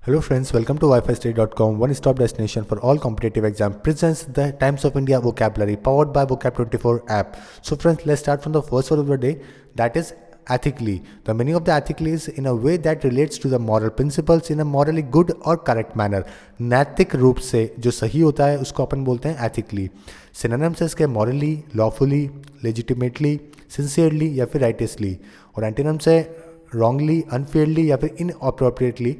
Hello friends, welcome to wifistudy.com, one-stop destination for all competitive exam. Presents the Times of India vocabulary powered by Vocab24 app. So friends, let's start from the first word of the day, that is ethically. The meaning of the ethically is in a way that relates to the moral principles in a morally good or correct manner. नैतिक रूप से जो सही होता है उसको अपन बोलते हैं ethically. Synonyms है इसके morally, lawfully, legitimately, sincerely या फिर righteously. और antonyms है wrongly, unfairly या फिर inappropriately.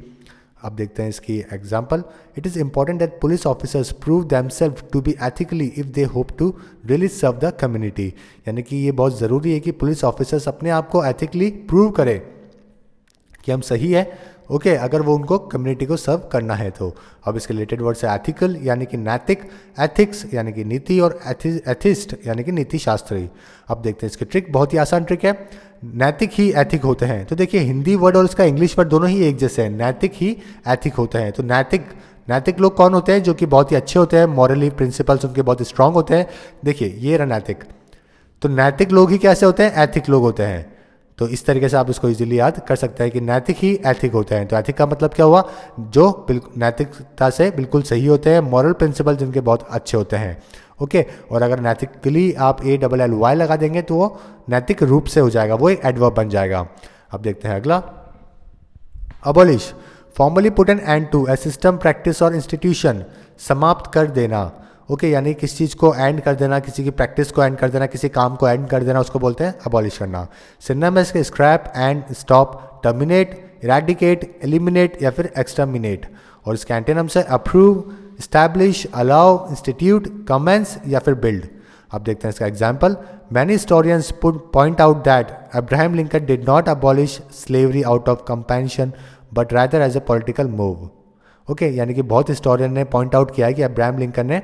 अब देखते हैं इसकी example. It is important that police officers prove themselves to be ethically if they hope to really serve the community. यानी कि ये बहुत ज़रूरी है कि पुलिस ऑफिसर्स अपने आप को एथिकली प्रूव करें कि हम सही है, ओके, अगर वो उनको कम्युनिटी को सर्व करना है तो. अब इसके रिलेटेड वर्ड्स है एथिकल यानी कि नैतिक, एथिक्स यानी कि नीति और एथिस्ट यानी कि नीति शास्त्री. अब देखते हैं इसकी ट्रिक, बहुत ही आसान ट्रिक है. नैतिक ही एथिक होते हैं. तो देखिए हिंदी वर्ड और इसका इंग्लिश वर्ड दोनों ही एक जैसे हैं. नैतिक ही एथिक होते हैं. तो नैतिक लोग कौन होते हैं? जो कि बहुत ही अच्छे होते हैं, मॉरली प्रिंसिपल्स उनके बहुत स्ट्रांग होते हैं. देखिए ये रहा नैतिक. तो नैतिक लोग ही कैसे होते हैं? एथिक लोग होते हैं. तो इस तरीके से आप इसको इजीली याद कर सकते हैं कि नैतिक ही एथिक होते हैं. तो एथिक का मतलब क्या हुआ? जो बिल्कुल नैतिकता से बिल्कुल सही होते हैं, मॉरल प्रिंसिपल जिनके बहुत अच्छे होते हैं, ओके. और अगर नैतिकली आप ALLY लगा देंगे तो वो नैतिक रूप से हो जाएगा, वो एक एडवर्ब बन जाएगा. अब देखते हैं अगला. Abolish, formally put an end to a system, practice और इंस्टीट्यूशन. समाप्त कर देना, ओके, यानी किसी चीज़ को एंड कर देना, किसी की प्रैक्टिस को एंड कर देना, किसी काम को एंड कर देना, उसको बोलते हैं अबॉलिश करना. सिनोनिम्स के scrap, end, stop, terminate, eradicate, eliminate या फिर एक्सटर्मिनेट. और इसके एंटोनिम्स है approve, establish, allow, institute, commence या फिर बिल्ड. अब देखते हैं इसका example. Many historians point out that Abraham Lincoln did not abolish slavery out of compassion but rather as a political move. Okay, यानी कि बहुत हिस्टोरियन ने पॉइंट आउट किया है कि अब्राहम लिंकन ने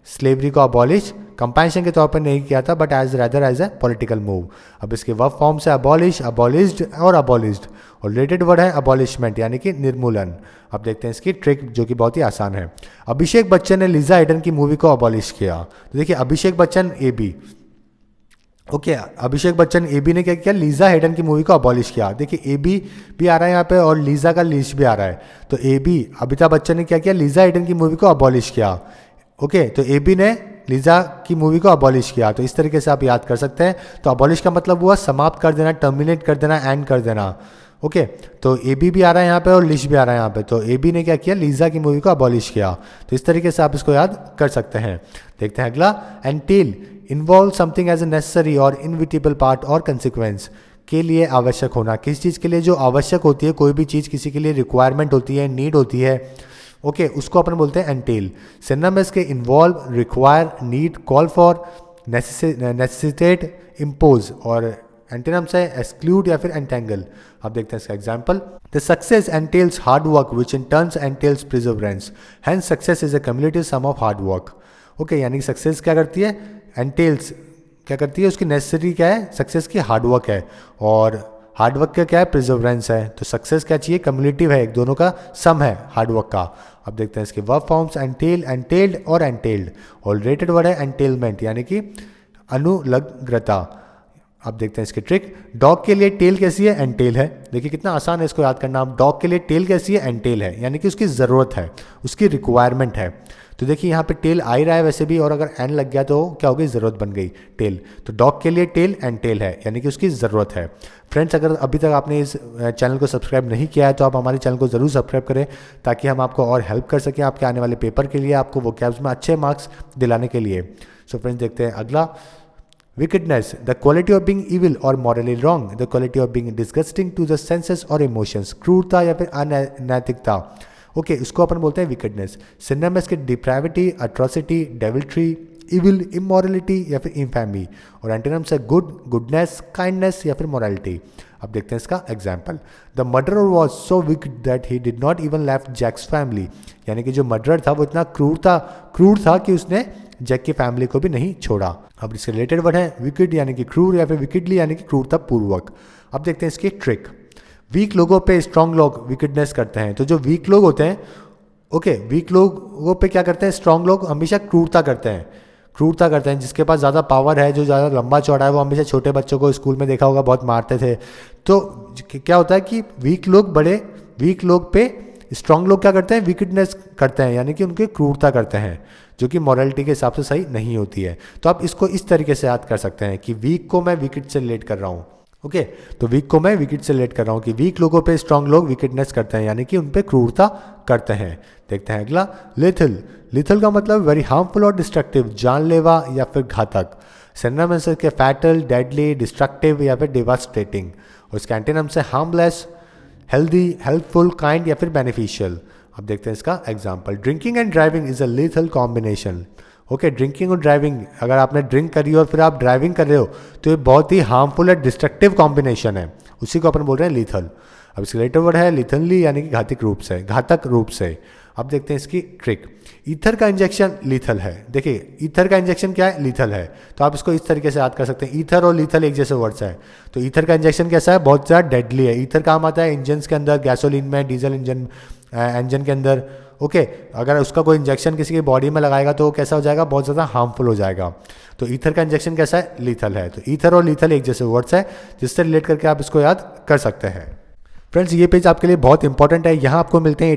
स्लेवरी को अबॉलिश कंपैशन के तौर पर नहीं किया था, but as rather as a political move. अब इसके वर्ब फॉर्म से अबॉलिश, अबॉलिश्ड और अबॉलिश्ड. और रिलेटेड वर्ड है अबॉलिशमेंट यानी कि निर्मूलन. अब देखते हैं इसकी ट्रिक जो कि बहुत ही आसान है. अभिषेक बच्चन ने लीजा हेडन की मूवी को अबॉलिश किया. तो देखिए Abhishek Bachchan AB, okay, Abhishek Bachchan AB ने क्या किया? लीजा हेडन की मूवी को अबॉलिश किया. देखिए AB भी आ रहा है यहाँ पे और लीजा का लीश भी आ रहा है. तो AB अमिताभ बच्चन ने क्या किया? लीजा हेडन की मूवी को अबॉलिश किया. ओके, तो AB ने लीजा की मूवी को अबॉलिश किया. तो इस तरीके से आप याद कर सकते हैं. तो अबॉलिश का मतलब हुआ समाप्त कर देना, टर्मिनेट कर देना, एंड कर देना. ओके, तो AB भी आ रहा है यहाँ पे और लिश भी आ रहा है यहाँ पे. तो AB ने क्या किया? लीजा की मूवी को अबॉलिश किया. तो इस तरीके से आप इसको याद कर सकते हैं. देखते हैं अगला. Entail, involve something as a necessary or inevitable part or consequence. के लिए आवश्यक होना, किसी चीज़ के लिए जो आवश्यक होती है, कोई भी चीज़ किसी के लिए रिक्वायरमेंट होती है, नीड होती है, ओके, उसको अपन बोलते हैं एंटेल. सिनोनिम्स के involve, require, need, call for, necessitate, impose. और एंटोनिम्स है एक्सक्लूड या फिर एंटेंगल. अब देखते हैं इसका example. The success entails hard work which in turns entails perseverance, hence success is a cumulative sum of hard work. Okay, यानी कि सक्सेस क्या करती है? एंटेल्स क्या करती है? उसकी नेसेसरी क्या है? सक्सेस की हार्डवर्क है. और हार्डवर्क का क्या है? प्रिजर्वेंस है. तो सक्सेस क्या चाहिए? कम्युलेटिव है, एक दोनों का सम है हार्डवर्क का. अब देखते हैं इसके वर्ब फॉर्म्स. एंटेल, एंटेल्ड और एंटेल्ड. और रिलेटेड वर्ड है एंटेलमेंट यानी कि अनुलग्नता. अब देखते हैं इसकी ट्रिक. डॉग के लिए टेल कैसी है? एंटेल है. देखिए कितना आसान है इसको याद करना. डॉग के लिए टेल कैसी है? एंटेल है, यानी कि उसकी ज़रूरत है, उसकी रिक्वायरमेंट है. तो देखिए यहाँ पे टेल आ ही रहा है वैसे भी, और अगर एंड लग गया तो क्या हो गई? ज़रूरत बन गई टेल. तो डॉग के लिए टेल एंटेल है, यानी कि उसकी ज़रूरत है. फ्रेंड्स, अगर अभी तक आपने इस चैनल को सब्सक्राइब नहीं किया है तो आप हमारे चैनल को ज़रूर सब्सक्राइब करें, ताकि हम आपको और हेल्प कर सकें आपके आने वाले पेपर के लिए, आपको वोकैब्स में अच्छे मार्क्स दिलाने के लिए. सो फ्रेंड्स, देखते हैं अगला. Wickedness, the quality of being evil or morally wrong, the quality of being disgusting to the senses or emotions. क्रूरता या फिर अनैतिकता. ओके, इसको अपन बोलते हैं विकेडनेस. सिनोनिम्स के डिप्राविटी, अट्रोसिटी, डेविल्ट्री, इविल, इमोरलिटी या फिर इनफैमी. और एंटोनिम्स है गुड, गुडनेस, काइंडनेस या फिर मोरालिटी. अब देखते हैं इसका example. The murderer was so wicked that he did not even left Jack's family. यानी कि जो मर्डरर था वो इतना क्रूर था कि उसने जैक की फैमिली को भी नहीं छोड़ा. अब इसके रिलेटेड वर्ड है विकेड यानी कि क्रूर या फिर विकेडली यानी कि क्रूरता पूर्वक. अब देखते हैं इसकी ट्रिक. वीक लोगों पे स्ट्रांग लोग विकेडनेस करते हैं. तो जो वीक लोग होते हैं, ओके, वीक लोगों पे क्या करते हैं? स्ट्रांग लोग हमेशा क्रूरता करते हैं. जिसके पास ज़्यादा पावर है, जो ज़्यादा लंबा चौड़ा है, वो हमेशा छोटे बच्चों को स्कूल में देखा होगा बहुत मारते थे. तो क्या होता है कि वीक लोग पे स्ट्रांग लोग क्या करते हैं, विकेटनेस करते हैं, यानी कि उनकी क्रूरता करते हैं, जो कि मॉरलिटी के हिसाब से सही नहीं होती है। तो आप इसको इस तरीके से याद कर सकते हैं कि वीक को मैं विकेट से रिलेट कर रहा हूँ। ओके, तो वीक को मैं विकेट से रिलेट कर रहा हूँ कि वीक लोगों पे स्ट्रांग लोग विकेटनेस करते हैं, यानी कि उन पे क्रूरता करते हैं। देखते हैं अगला, लिथल। लिथल का मतलब वेरी हार्मफुल और डिस्ट्रक्टिव, जानलेवा या फिर घातक। सिनोनिम्स के फैटल, डेडली, डिस्ट्रक्टिव या फिर डिवास्टेटिंग। और इसके एंटोनिम्स है हार्मलेस, हेल्दी, हेल्पफुल, काइंड या फिर बेनिफिशियल। अब देखते हैं इसका example, drinking and driving is a lethal combination. Okay, drinking और ड्राइविंग, अगर आपने ड्रिंक करी और फिर आप ड्राइविंग कर रहे हो तो ये बहुत ही हार्मफुल और डिस्ट्रक्टिव कॉम्बिनेशन है, उसी को अपन बोल रहे हैं लीथल। अब इसका लेटर वर्ड है लिथनली, यानी कि घातक रूप से, घातक रूप से। अब देखते हैं इसकी ट्रिक, ईथर का इंजेक्शन लीथल है। देखिए ईथर का इंजेक्शन क्या है, लीथल है, तो आप इसको इस तरीके से याद कर सकते हैं, ईथर और लीथल एक जैसे वर्ड्स है। तो ईथर का इंजेक्शन कैसा है, बहुत ज़्यादा डेडली है। ईथर काम आता है इंजन के अंदर, गैसोलीन में, डीजल इंजन के अंदर। ओके, अगर उसका कोई इंजेक्शन किसी की बॉडी में लगाएगा तो कैसा हो जाएगा, बहुत ज़्यादा हार्मफुल हो जाएगा। तो ईथर का इंजेक्शन कैसा है, लीथल है। तो ईथर और लीथल एक जैसे वर्ड्स है, जिससे रिलेट करके आप इसको याद कर सकते हैं। फ्रेंड्स, ये पेज आपके लिए बहुत इंपॉर्टेंट है। यहाँ आपको मिलते हैं A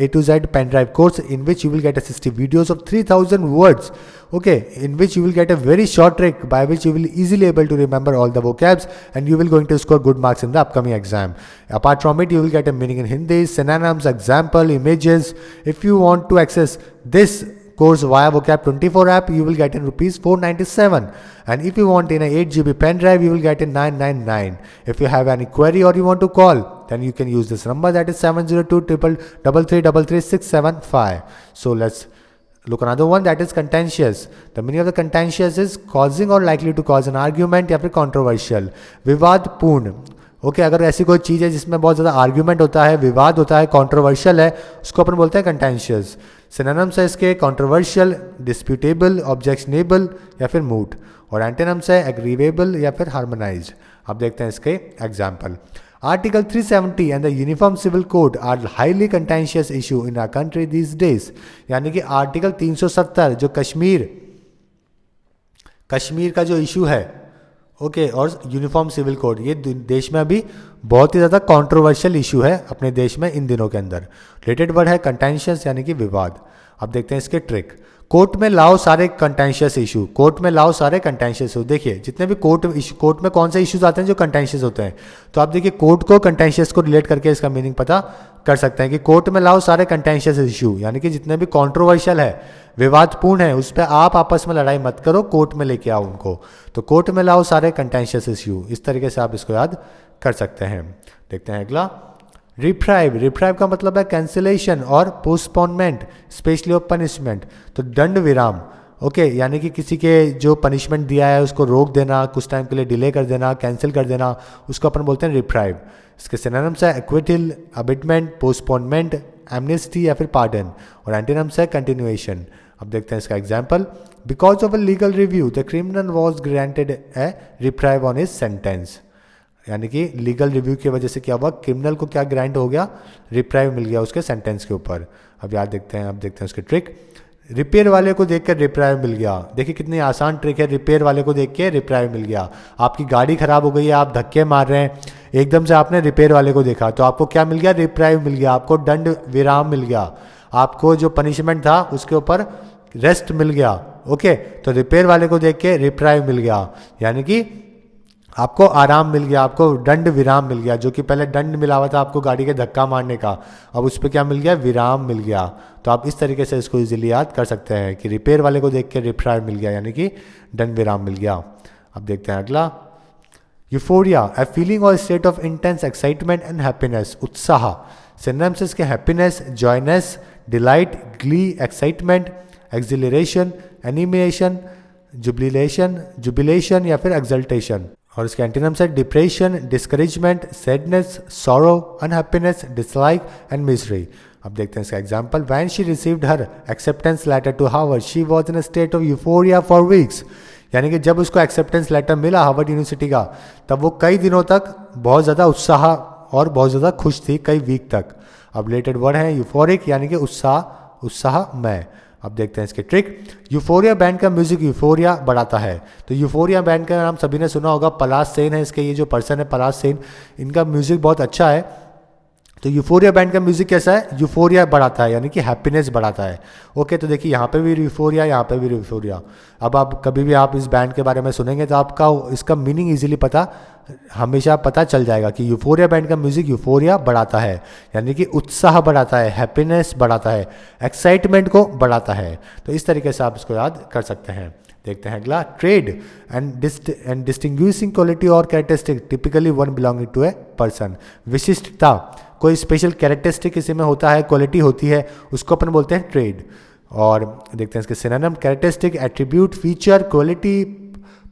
to Z pen drive course, in which you will get 60 videos of 3000 words, okay, in which you will get a very short trick by which you will easily able to remember all the vocabs and you will going to score good marks in the upcoming exam. Apart from it, you will get a meaning in Hindi, synonyms, example, images. If you want to access this course via vocab 24 app, you will get in rupees 497, and if you want in a 8 GB pen drive, you will get in 999. If you have any query or you want to call, then you can use this number, that is 702-333-675. So let's look another one, that is contentious. The meaning of the contentious is causing or likely to cause an argument या फिर controversial, विवादपूर्ण। Okay, अगर ऐसी कोई चीज़ है जिसमें बहुत ज़्यादा argument होता है, विवाद होता है, कंट्रोवर्शियल है, उसको अपन बोलते हैं कंटेंशियस। सिनोनिम्स है इसके कंट्रोवर्शियल, डिस्प्यूटेबल, ऑब्जेक्शनेबल या फिर मूट। और एंटोनिम्स है एग्रीवेबल या फिर हार्मोनाइज्ड। अब देखते हैं इसके example, Article 370 and the Uniform Civil Code are highly contentious issue in our country these days. यानी कि आर्टिकल 370 जो कश्मीर का जो इशू है, ओके, और यूनिफॉर्म सिविल कोड, ये देश में अभी बहुत ही ज़्यादा कंट्रोवर्शियल इशू है अपने देश में इन दिनों के अंदर। रिलेटेड वर्ड है कंटेंशियस, यानी कि विवाद। अब देखते हैं इसके ट्रिक, कोर्ट में लाओ सारे कंटेंशियस इशू, कोर्ट में लाओ सारे कंटेंशियस इशू। देखिए जितने भी कोर्ट में कौन से इश्यूज आते हैं जो कंटेंशियस होते हैं, तो आप देखिए कोर्ट को कंटेंशियस को रिलेट करके इसका मीनिंग पता कर सकते हैं कि कोर्ट में लाओ सारे कंटेंशियस इशू, यानी कि जितने भी कंट्रोवर्शियल है, विवादपूर्ण है, उस पर आप आपस में लड़ाई मत करो, कोर्ट में लेके आओ उनको। तो कोर्ट में लाओ सारे कंटेंशियस इशू, इस तरीके से आप इसको याद कर सकते हैं। देखते हैं अगला, रिप्राइव। रिप्राइव का मतलब है कैंसिलेशन और पोस्टपोनमेंट, स्पेशली ऑफ पनिशमेंट। तो दंड विराम, ओके, यानी कि किसी के जो पनिशमेंट दिया है उसको रोक देना, कुछ टाइम के लिए डिले कर देना, कैंसिल कर देना, उसको अपन बोलते हैं रिप्राइव। इसके सिनोनिम्स है एक्विटल, अबिटमेंट, पोस्टपोनमेंट, एमनेस्टी या फिर पार्डन। और एंटोनिम्स है कंटिन्यूएशन। अब देखते हैं इसका example, because of a legal review the criminal was granted A reprieve on his sentence. यानी कि लीगल रिव्यू की वजह से क्या हुआ, क्रिमिनल को क्या ग्रांट हो गया, रिप्राइव मिल गया उसके सेंटेंस के ऊपर। अब याद देखते हैं, अब देखते हैं उसकी ट्रिक, रिपेयर वाले को देख कर रिप्राइव मिल गया। देखिए कितनी आसान ट्रिक है, रिपेयर वाले को देख के रिप्राइव मिल गया। आपकी गाड़ी खराब हो गई है, आप धक्के मार रहे हैं, एकदम से आपने रिपेयर वाले को देखा तो आपको क्या मिल गया, रिप्राइव मिल गया, आपको दंड विराम मिल गया, आपको जो पनिशमेंट था उसके ऊपर रेस्ट मिल गया। ओके, तो रिपेयर वाले को देख के रिप्राइव मिल गया, यानी कि आपको आराम मिल गया, आपको दंड विराम मिल गया। जो कि पहले दंड मिला हुआ था आपको गाड़ी के धक्का मारने का, अब उस पर क्या मिल गया, विराम मिल गया। तो आप इस तरीके से इसको इजीली याद कर सकते हैं कि रिपेयर वाले को देख के रिप्राइव मिल गया, यानी कि दंड विराम मिल गया। अब देखते हैं अगला, euphoria, a feeling or state of intense excitement and happiness, उत्साह। सिनोनिम्स इसके happiness, joyness, delight, glee, excitement, exhilaration, animation, jubilation या फिर एक्सल्टेशन। और इसके एंटीनम्स है depression, discouragement, sadness, sorrow, unhappiness, dislike and misery. अब देखते हैं इसका example, when she received her acceptance letter to Harvard she was in a state of euphoria for weeks. यानी कि जब उसको एक्सेप्टेंस लेटर मिला हार्वर्ड यूनिवर्सिटी का, तब वो कई दिनों तक बहुत ज़्यादा उत्साह और बहुत ज़्यादा खुश थी, कई वीक तक। अब रिलेटेड वर्ड है यूफोरिक, यानी कि उत्साहमय। अब देखते हैं इसके ट्रिक, यूफोरिया बैंड का म्यूजिक यूफोरिया बढ़ाता है। तो यूफोरिया बैंड का नाम सभी ने सुना होगा, पलाश सेन है इसके, ये जो पर्सन है पलाश सेन, इनका म्यूजिक बहुत अच्छा है। तो यूफोरिया बैंड का म्यूजिक कैसा है, यूफोरिया बढ़ाता है यानी कि हैप्पीनेस बढ़ाता है। ओके, तो देखिए यहाँ पे भी यूफोरिया, यहाँ पे भी यूफोरिया। अब आप कभी भी आप इस बैंड के बारे में सुनेंगे तो आपका इसका मीनिंग इजीली हमेशा पता चल जाएगा कि यूफोरिया बैंड का म्यूजिक यूफोरिया बढ़ाता है यानी कि उत्साह बढ़ाता है, हैप्पीनेस बढ़ाता है, एक्साइटमेंट को बढ़ाता है। तो इस तरीके से आप इसको याद कर सकते हैं। देखते हैं अगला, ट्रेड एंड डिस्टिंग्विशिंग क्वालिटी और characteristic typically one belonging to a person. विशिष्टता, कोई स्पेशल कैरेक्टरिस्टिक किसी में होता है, क्वालिटी होती है, उसको अपन बोलते हैं ट्रेड। और देखते हैं इसके synonym, characteristic, attribute, feature, quality,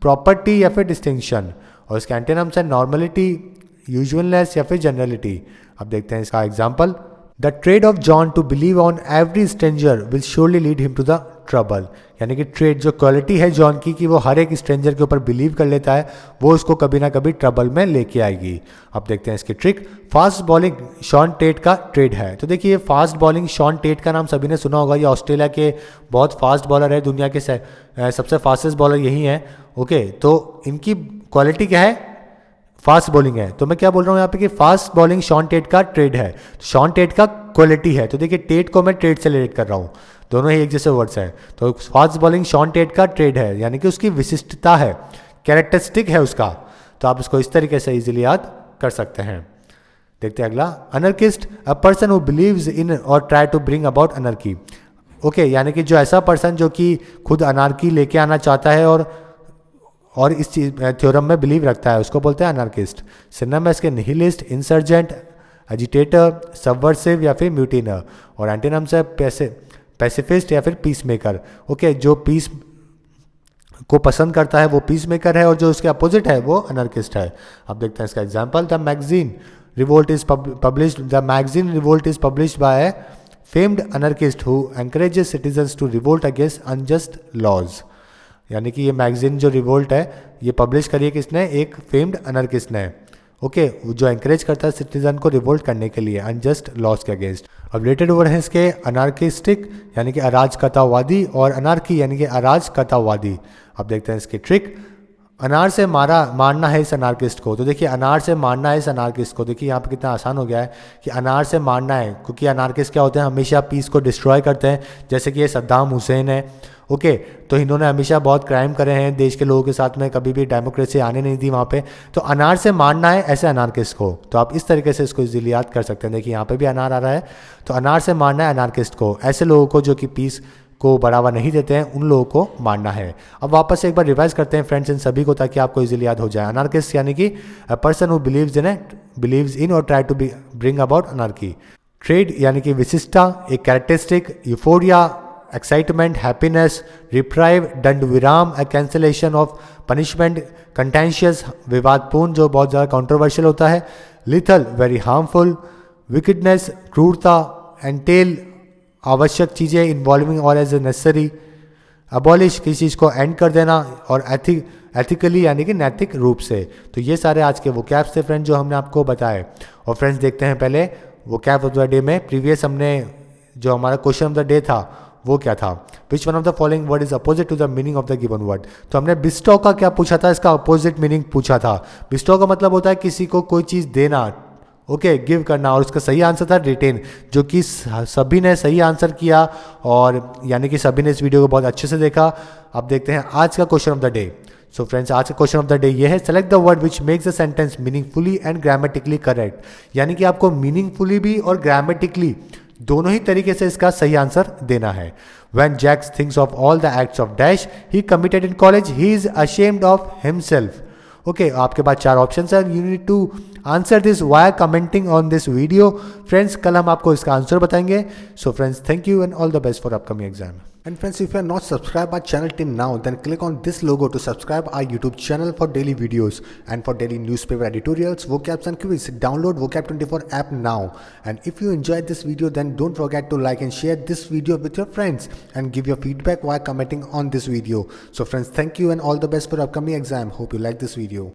property या फिर डिस्टिंक्शन। और इसके एंटोनिम्स है नॉर्मलिटी, यूजुअलनेस या फिर जनरलिटी। अब देखते हैं इसका example, the trait of John to believe on every stranger will surely lead him to the trouble. यानी कि ट्रेड, जो क्वालिटी है जॉन की कि वो हर एक स्ट्रेंजर के ऊपर बिलीव कर लेता है, वो उसको कभी ना कभी ट्रबल में लेके आएगी। अब देखते हैं इसकी trick, fast bowling Shaun Tait का ट्रेड है। तो देखिए फास्ट बॉलिंग, शॉन टेट का नाम सभी ने सुना होगा, ये ऑस्ट्रेलिया के बहुत फास्ट बॉलर है, दुनिया के सबसे फास्टेस्ट बॉलर यही है। ओके, तो इनकी क्वालिटी क्या है, फास्ट बॉलिंग है। तो मैं क्या बोल रहा हूँ यहाँ पे कि फास्ट बॉलिंग शॉन टेट का ट्रेड है, शॉन टेट का क्वालिटी है। तो देखिए टेट को मैं ट्रेड से रिलेट कर रहा हूँ, दोनों ही एक जैसे वर्ड्स हैं। तो फास्ट बॉलिंग शॉन टेट का ट्रेड है यानी कि उसकी विशिष्टता है, कैरेक्टरिस्टिक है उसका। तो आप इसको इस तरीके से इजीली याद कर सकते हैं। देखते हैं अगला, anarchist, a person who believes in or try to bring about anarchy. Okay, यानी कि जो ऐसा पर्सन जो कि खुद अनार्की लेके आना चाहता है और इस चीज थ्योरम में बिलीव रखता है, उसको बोलते हैं अनार्किस्ट। सिनोनिम है इसके निहिलिस्ट, इंसर्जेंट, एजिटेटर, सबवर्सिव या फिर म्यूटिनर। और एंटोनिम्स है पैसिफिस्ट या फिर पीस मेकर। ओके, जो पीस को पसंद करता है वो पीस मेकर है और जो उसके अपोजिट है वो अनर्किस्ट है। अब देखते हैं इसका example, the magazine revolt is published by famed anarchist who encourages citizens to revolt against unjust laws. यानी कि ये मैगजीन जो रिवोल्ट है ये पब्लिश करी है किसने, एक फेम्ड अनर्किस्ट ने। ओके, जो एंकरेज करता है सिटीजन को रिवोल्ट करने के लिए अनजस्ट लॉज के अगेंस्ट। अब रिलेटेड वर्ड है इसके अनार्किस्टिक यानी कि अराजकतावादी और अनार्की यानी कि अराजकतावादी। अब देखते हैं इसकी ट्रिक, अनार से मारना है इस अनार्किस्ट को। तो देखिए अनार से मारना है इस अनार्किस्ट को, देखिए यहाँ पे कितना आसान हो गया है कि अनार से मारना है, क्योंकि अनार्किस्ट क्या होते हैं, हमेशा पीस को डिस्ट्रॉय करते हैं, जैसे कि ये सद्दाम हुसैन है। ओके, तो इन्होंने हमेशा बहुत क्राइम करे हैं देश के लोगों के साथ में, कभी भी डेमोक्रेसी आने नहीं दी वहाँ पे। तो अनार से मारना है ऐसे अनार्किस्ट को। तो आप इस तरीके से इसको इजीली याद कर सकते हैं। देखिए यहाँ पे भी अनार आ रहा है, तो अनार से मारना है अनार्किस्ट को, ऐसे लोगों को जो कि पीस को बढ़ावा नहीं देते हैं, उन लोगों को मारना है। अब वापस से एक बार रिवाइज करते हैं फ्रेंड्स इन सभी को, ताकि आपको इजीली याद हो जाए। अनार्किस्ट यानी कि a person who believes in or try to bring about anarchy. Trait यानी कि विशिष्टता, एक characteristic, euphoria, excitement, happiness, reprieve, दंड विराम, a cancellation of punishment, contentious, विवादपूर्ण जो बहुत ज़्यादा कॉन्ट्रोवर्शियल होता है, लिथल, वेरी हार्मफुल, विकेडनेस, क्रूरता, एंटेल, आवश्यक चीज़ें, इन्वॉल्विंग और एज ए नेसेसरी, अबॉलिश, किसी चीज़ को एंड कर देना, और एथिकली यानी कि नैतिक रूप से। तो ये सारे आज के वोकैब्स थे फ्रेंड्स जो हमने आपको बताए। और फ्रेंड्स देखते हैं पहले वोकैब ऑफ द डे में प्रीवियस हमने जो हमारा क्वेश्चन ऑफ द डे था वो क्या था, which one of the following word is opposite to the meaning of the given word. तो हमने बिस्टो का क्या पूछा था, इसका अपोजिट मीनिंग पूछा था। बिस्टो का मतलब होता है किसी को कोई चीज़ देना, ओके, गिव करना। और उसका सही आंसर था रिटेन, जो कि सभी ने सही आंसर किया, और यानी कि सभी ने इस वीडियो को बहुत अच्छे से देखा। अब देखते हैं आज का question of the day. So friends आज का क्वेश्चन ऑफ द डे ये है, select the word which makes the sentence meaningfully and grammatically correct. यानी कि आपको मीनिंगफुली भी और ग्रामेटिकली दोनों ही तरीके से इसका सही आंसर देना है। When Jack thinks of all the acts of dash he committed in college, he is ashamed of himself. Okay, आपके पास 4 ऑप्शन है, you need to answer this via commenting on this video. Friends कल हम आपको इसका answer बताएंगे। So friends thank you and all the best for upcoming exam. And friends, if you are not subscribed our channel till now, then click on this logo to subscribe our YouTube channel for daily videos and for daily newspaper editorials, vocabs and quiz. Download Vocab24 app now. And if you enjoyed this video, then don't forget to like and share this video with your friends and give your feedback while commenting on this video. So friends, thank you and all the best for upcoming exam. Hope you like this video.